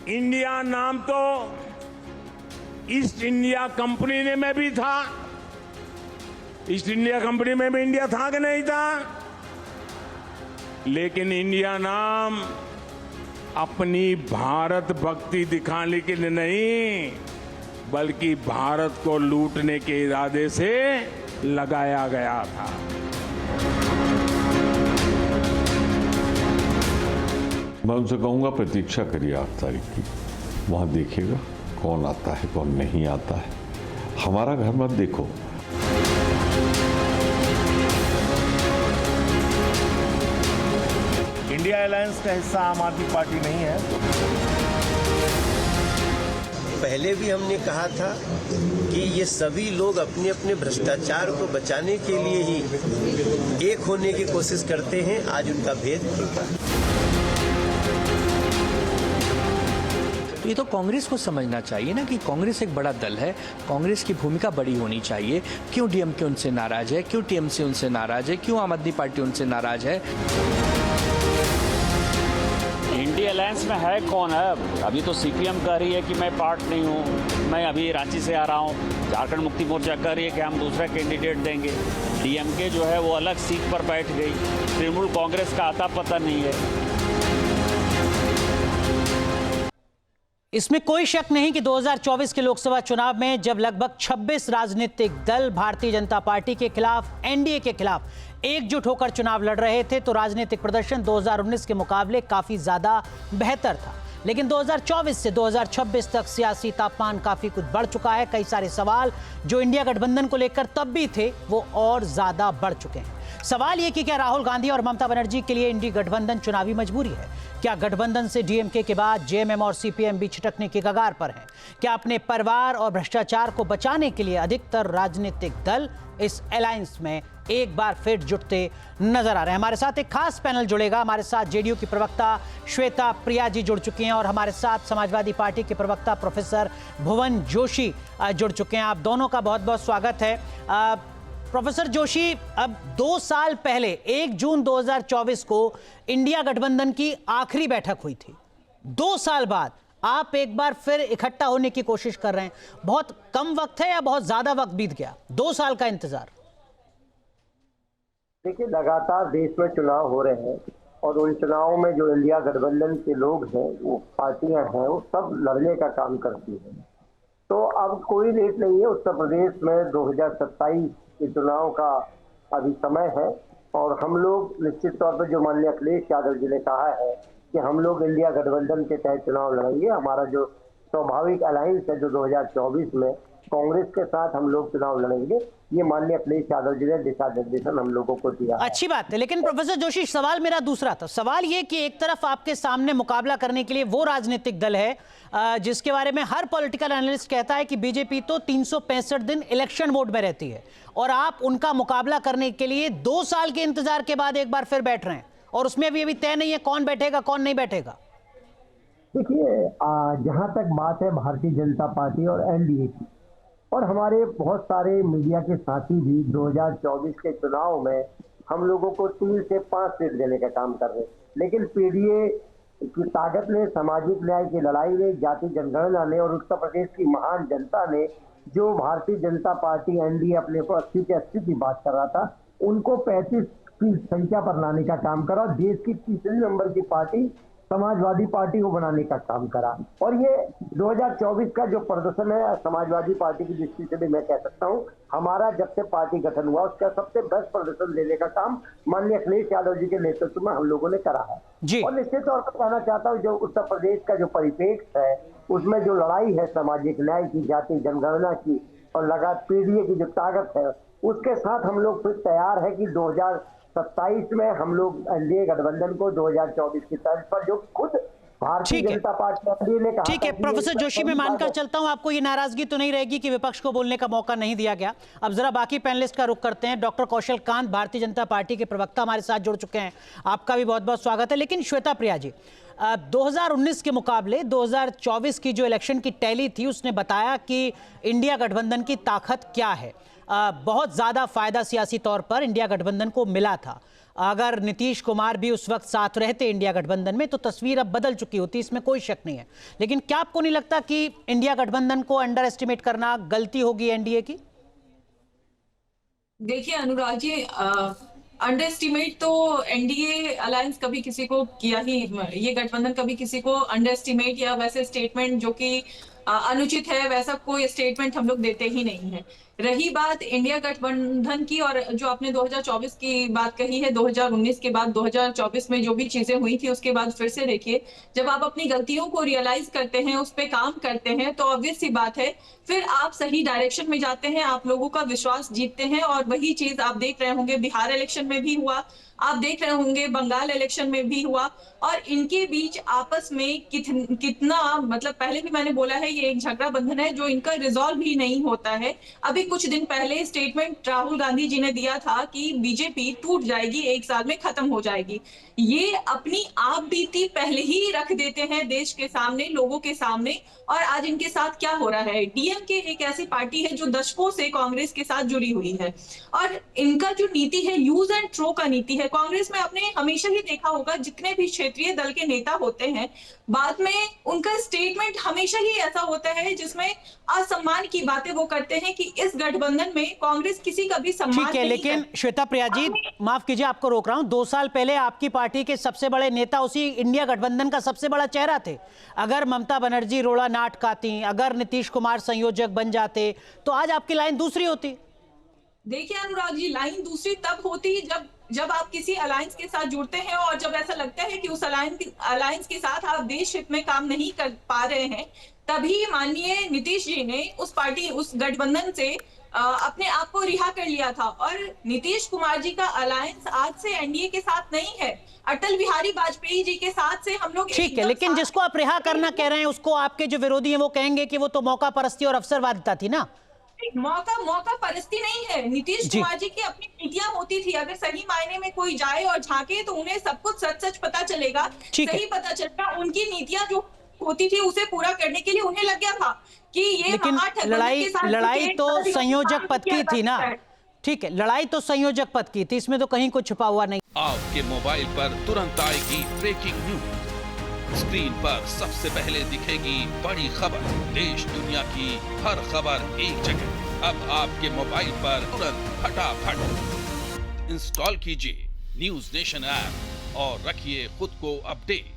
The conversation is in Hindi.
इंडिया नाम तो ईस्ट इंडिया कंपनी ने में भी था। ईस्ट इंडिया कंपनी में भी इंडिया था कि नहीं था? लेकिन इंडिया नाम अपनी भारत भक्ति दिखाने के लिए नहीं, बल्कि भारत को लूटने के इरादे से लगाया गया था। मैं उनसे कहूंगा प्रतीक्षा करिए 8 तारीख की, वहां देखिएगा कौन आता है कौन नहीं आता है। हमारा घर मत देखो। इंडिया अलायंस का हिस्सा आम आदमी पार्टी नहीं है। पहले भी हमने कहा था कि ये सभी लोग अपने अपने भ्रष्टाचार को बचाने के लिए ही एक होने की कोशिश करते हैं। आज उनका भेद खुलता है। ये तो कांग्रेस को समझना चाहिए ना कि कांग्रेस एक बड़ा दल है, कांग्रेस की भूमिका बड़ी होनी चाहिए। क्यों डीएमके उनसे नाराज है, क्यों टीएमसी उनसे नाराज है, क्यों आम आदमी पार्टी उनसे नाराज है? इंडिया अलायंस में है कौन है? अभी तो सीपीएम कह रही है कि मैं पार्ट नहीं हूँ, मैं अभी रांची से आ रहा हूँ। झारखंड मुक्ति मोर्चा कह रही है कि हम दूसरा कैंडिडेट देंगे। डीएमके जो है वो अलग सीट पर बैठ गई। तृणमूल कांग्रेस का आता पता नहीं है। इसमें कोई शक नहीं कि 2024 के लोकसभा चुनाव में जब लगभग 26 राजनीतिक दल भारतीय जनता पार्टी के खिलाफ, एनडीए के खिलाफ एकजुट होकर चुनाव लड़ रहे थे तो राजनीतिक प्रदर्शन 2019 के मुकाबले काफी ज्यादा बेहतर था। लेकिन 2024 से 2026 तक सियासी तापमान काफी कुछ बढ़ चुका है। कई सारे सवाल जो इंडिया गठबंधन को लेकर तब भी थे वो और ज्यादा बढ़ चुके हैं। सवाल ये कि क्या राहुल गांधी और ममता बनर्जी के लिए इंडी गठबंधन चुनावी मजबूरी है? क्या गठबंधन से डीएमके के बाद जेएमएम और सीपीएम भी छिटकने की कगार पर हैं? क्या अपने परिवार और भ्रष्टाचार को बचाने के लिए अधिकतर राजनीतिक दल इस अलायंस में एक बार फिर जुटते नजर आ रहे हैं? हमारे साथ एक खास पैनल जुड़ेगा। हमारे साथ जेडीयू की प्रवक्ता श्वेता प्रिया जी जुड़ चुकी हैं और हमारे साथ समाजवादी पार्टी के प्रवक्ता प्रोफेसर भुवन जोशी जुड़ चुके हैं। आप दोनों का बहुत बहुत स्वागत है। प्रोफेसर जोशी, अब 2 साल पहले 1 जून 2024 को इंडिया गठबंधन की आखिरी बैठक हुई थी। 2 साल बाद आप एक बार फिर इकट्ठा होने की कोशिश कर रहे हैं। बहुत कम वक्त है या बहुत ज्यादा वक्त बीत गया? 2 साल का इंतजार। देखिए, लगातार देश में चुनाव हो रहे हैं और उन चुनावों में जो इंडिया गठबंधन के लोग हैं, वो पार्टियां हैं, वो सब लड़ने का काम करती हैं। तो अब कोई रेट नहीं है। उत्तर प्रदेश में 2027 के चुनाव का अभी समय है और हम लोग निश्चित तौर पर, जो माननीय अखिलेश यादव जी ने कहा है कि हम लोग इंडिया गठबंधन के तहत चुनाव लड़ेंगे। हमारा जो स्वाभाविक अलायंस है जो 2024 में कांग्रेस के साथ हम लोग चुनाव लड़ेंगे, ये माननीय अखिलेश यादव जी ने दिशा निर्देशन हम लोगों को दिया। अच्छी बात है। लेकिन प्रोफेसर जोशी, सवाल मेरा दूसरा था। सवाल ये कि एक तरफ आपके सामने मुकाबला करने के लिए वो राजनीतिक दल है जिसके बारे में हर पॉलिटिकल एनालिस्ट कहता है कि बीजेपी तो 365 दिन इलेक्शन मोड में रहती है, और आप उनका मुकाबला करने के लिए 2 साल के इंतजार के बाद एक बार फिर बैठ रहे हैं और उसमें भी अभी तय नहीं है कौन बैठेगा कौन नहीं बैठेगा। देखिए, जहां तक बात है भारतीय जनता पार्टी और एनडीए की, और हमारे बहुत सारे मीडिया के साथी भी 2024 के चुनाव में हम लोगों को 3 से 5 सीट देने का काम कर रहे हैं। लेकिन पीडीए की ताकत ने, सामाजिक न्याय की लड़ाई ने, जाति जनगणना ने और उत्तर प्रदेश की महान जनता ने, जो भारतीय जनता पार्टी एनडीए अपने को 80 से 80 की बात कर रहा था, उनको 35 की संख्या पर लाने का काम करा। देश की तीसरे नंबर की पार्टी समाजवादी पार्टी को बनाने का काम करा। और ये 2024 का जो प्रदर्शन है समाजवादी पार्टी की दृष्टि से भी मैं कह सकता हूँ, हमारा जब से पार्टी गठन हुआ उसका सबसे बेस्ट प्रदर्शन देने का काम माननीय अखिलेश यादव जी के नेतृत्व में हम लोगों ने करा है। और निश्चित तौर पर कहना चाहता हूँ, जो उत्तर प्रदेश का जो परिप्रेक्ष्य है उसमें जो लड़ाई है सामाजिक न्याय की, जाति जनगणना की और लगातार पीडीए की जो ताकत है, उसके साथ हम लोग फिर तैयार है कि 2027 में हम लोग एनडीए गठबंधन को 2024 की तर्ज पर, जो खुद भारतीय जनता पार्टी ने कहा। ठीक है प्रोफेसर जोशी, मैं मानकर चलता हूं आपको ये नाराजगी तो नहीं रहेगी कि विपक्ष को बोलने का मौका नहीं दिया गया। अब जरा बाकी पैनलिस्ट का रुख करते हैं। डॉक्टर कौशल कांत, भारतीय जनता पार्टी के प्रवक्ता, हमारे साथ जुड़ चुके हैं। आपका भी बहुत बहुत स्वागत है। लेकिन श्वेता प्रिया जी, 2019 के मुकाबले 2024 की जो इलेक्शन की टैली थी उसने बताया कि इंडिया गठबंधन की ताकत क्या है। बहुत ज्यादा फायदा सियासी तौर पर इंडिया गठबंधन को मिला था। अगर नीतीश कुमार भी उस वक्त साथ रहते इंडिया गठबंधन में तो तस्वीर अब बदल चुकी होती, इसमें कोई शक नहीं है। लेकिन क्या आपको नहीं लगता कि इंडिया गठबंधन को अंडर एस्टिमेट करना गलती होगी एनडीए की? देखिए अनुराग जी, अंडर एस्टिमेट तो एनडीए अलायंस कभी किसी को किया ही, ये गठबंधन कभी किसी को अंडर एस्टिमेट या वैसे स्टेटमेंट जो कि अनुचित है वैसा कोई स्टेटमेंट हम लोग देते ही नहीं है। रही बात इंडिया गठबंधन की, और जो आपने 2024 की बात कही है, 2019 के बाद 2024 में जो भी चीजें हुई थी उसके बाद फिर से देखिए, जब आप अपनी गलतियों को रियलाइज करते हैं, उस पर काम करते हैं, तो ऑब्वियस सी बात है फिर आप सही डायरेक्शन में जाते हैं, आप लोगों का विश्वास जीतते हैं। और वही चीज आप देख रहे होंगे बिहार इलेक्शन में भी हुआ, आप देख रहे होंगे बंगाल इलेक्शन में भी हुआ। और इनके बीच आपस में कितना मतलब पहले भी मैंने बोला है, ये एक झगड़ा बंधन है जो इनका रिजॉल्व भी नहीं होता है। अभी कुछ दिन पहले स्टेटमेंट राहुल गांधी जी ने दिया था कि बीजेपी टूट जाएगी, 1 साल में खत्म हो जाएगी। ये अपनी आप बीती पहले ही रख देते हैं देश के सामने, लोगों के सामने। और आज इनके साथ क्या हो रहा है, डीएमके एक ऐसी पार्टी है जो दशकों से कांग्रेस के साथ जुड़ी हुई है, और इनका जो नीति है यूज एंड थ्रो का नीति है। कांग्रेस में आपने हमेशा ही देखा होगा, जितने भी क्षेत्रीय दल के नेता होते हैं, बाद में उनका स्टेटमेंट हमेशा ही ऐसा होता है जिसमें असम्मान की बातें वो करते हैं कि इस गठबंधन में कांग्रेस किसी का भी सम्मान ठीक है, नहीं लेकिन करती। श्वेता प्रिया जी, माफ कीजिए आपको रोक रहा हूं, 2 साल पहले आपकी पार्टी के सबसे बड़े नेता उसी इंडिया गठबंधन का सबसे बड़ा चेहरा थे। अगर ममता बनर्जी रोड़ा ना अटकाती, अगर नीतीश कुमार संयोजक बन जाते, तो आज आपकी लाइन दूसरी होती। देखिए अनुराग जी, लाइन दूसरी तब होती जब आप किसी अलायंस के साथ जुड़ते हैं और जब ऐसा लगता है कि उस अलायंस के साथ आप देश हित में काम नहीं कर पा रहे हैं, तभी माननीय नीतीश जी ने उस गठबंधन से अपने आप को रिहा कर लिया था। और नीतीश कुमार जी का अलायंस आज से एनडीए के साथ नहीं है, अटल बिहारी वाजपेयी जी के साथ से हम लोग ठीक है, लेकिन जिसको आप रिहा करना कह रहे हैं उसको आपके जो विरोधी हैं वो कहेंगे कि वो तो मौका परस्ती और अवसरवादिता थी ना। मौका परस्ती नहीं है। नीतीश कुमार जी की अपनी नीतियां होती थी, अगर सही मायने में कोई जाए और झांके तो उन्हें सब कुछ सच पता चलेगा, सही पता चलेगा। उनकी नीतियां जो होती थी उसे पूरा करने के लिए उन्हें लग गया था कि ये लेकिन लड़ाई तो संयोजक पद की थी ना। ठीक है, लड़ाई तो संयोजक पद की थी, इसमें तो कहीं कुछ छुपा हुआ नहीं। आपके मोबाइल पर तुरंत आएगी ब्रेकिंग न्यूज, स्क्रीन पर सबसे पहले दिखेगी बड़ी खबर, देश दुनिया की हर खबर एक जगह। अब आपके मोबाइल पर तुरंत फटाफट इंस्टॉल कीजिए न्यूज नेशन ऐप और रखिए खुद को अपडेट।